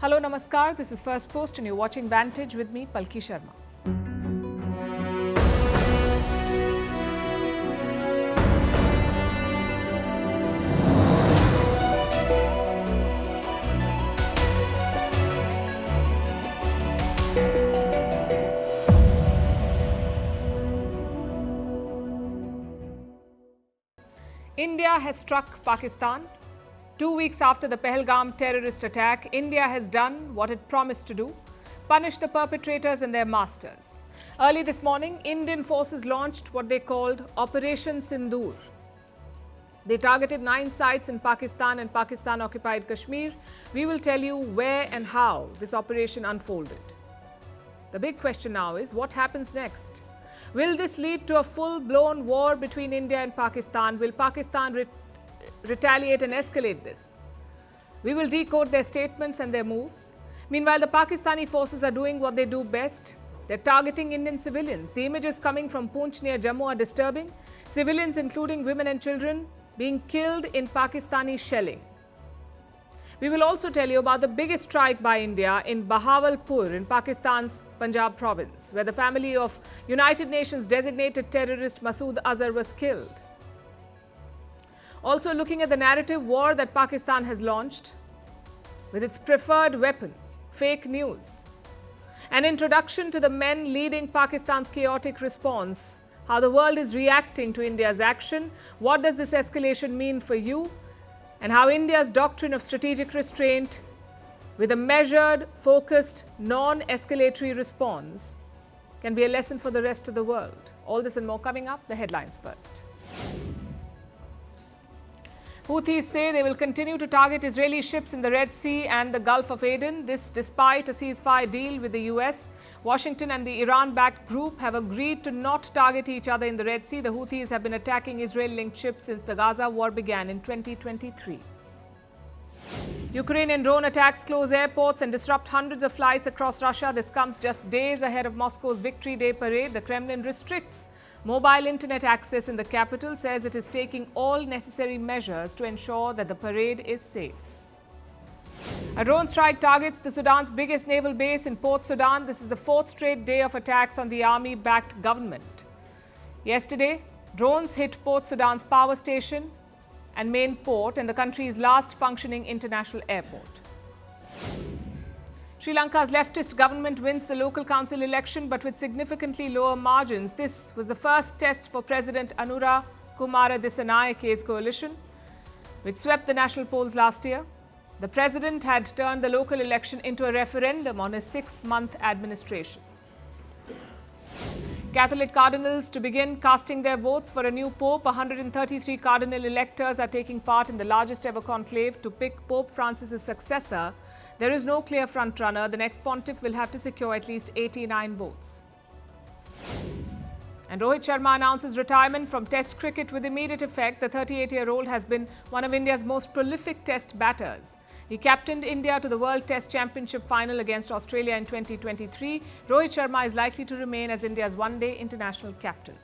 Hello, Namaskar. This is Firstpost and you're watching Vantage with me, Palki Sharma. India has struck Pakistan. 2 weeks after the Pahalgam terrorist attack, India has done what it promised to do, punish the perpetrators and their masters. Early this morning, Indian forces launched what they called Operation Sindoor. They targeted 9 sites in Pakistan and Pakistan-occupied Kashmir. We will tell you where and how this operation unfolded. The big question now is, what happens next? Will this lead to a full-blown war between India and Pakistan? Will Pakistan retaliate and escalate this? We will decode their statements and their moves. Meanwhile, the Pakistani forces are doing what they do best. They're targeting Indian civilians. The images coming from Poonch near Jammu are disturbing. Civilians, including women and children, being killed in Pakistani shelling. We will also tell you about the biggest strike by India in Bahawalpur in Pakistan's Punjab province, where the family of United Nations designated terrorist Masood Azhar was killed. Also looking at the narrative war that Pakistan has launched with its preferred weapon, fake news. An introduction to the men leading Pakistan's chaotic response, how the world is reacting to India's action, what does this escalation mean for you, and how India's doctrine of strategic restraint with a measured, focused, non-escalatory response can be a lesson for the rest of the world. All this and more coming up. The headlines first. Houthis say they will continue to target Israeli ships in the Red Sea and the Gulf of Aden. This despite a ceasefire deal with the US. Washington and the Iran-backed group have agreed to not target each other in the Red Sea. The Houthis have been attacking Israel-linked ships since the Gaza war began in 2023. Ukrainian drone attacks close airports and disrupt hundreds of flights across Russia. This comes just days ahead of Moscow's Victory Day parade. The Kremlin restricts mobile internet access in the capital, says it is taking all necessary measures to ensure that the parade is safe. A drone strike targets the Sudan's biggest naval base in Port Sudan. This is the 4th straight day of attacks on the army-backed government. Yesterday, drones hit Port Sudan's power station and main port and the country's last functioning international airport. Sri Lanka's leftist government wins the local council election, but with significantly lower margins. This was the first test for President Anura Kumara Dissanayike's coalition, which swept the national polls last year. The president had turned the local election into a referendum on his 6-month administration. Catholic cardinals to begin casting their votes for a new pope. 133 cardinal electors are taking part in the largest ever conclave to pick Pope Francis's successor. There is no clear frontrunner. The next pontiff will have to secure at least 89 votes. And Rohit Sharma announces retirement from Test cricket with immediate effect. The 38-year-old has been one of India's most prolific Test batters. He captained India to the World Test Championship final against Australia in 2023. Rohit Sharma is likely to remain as India's one-day international captain.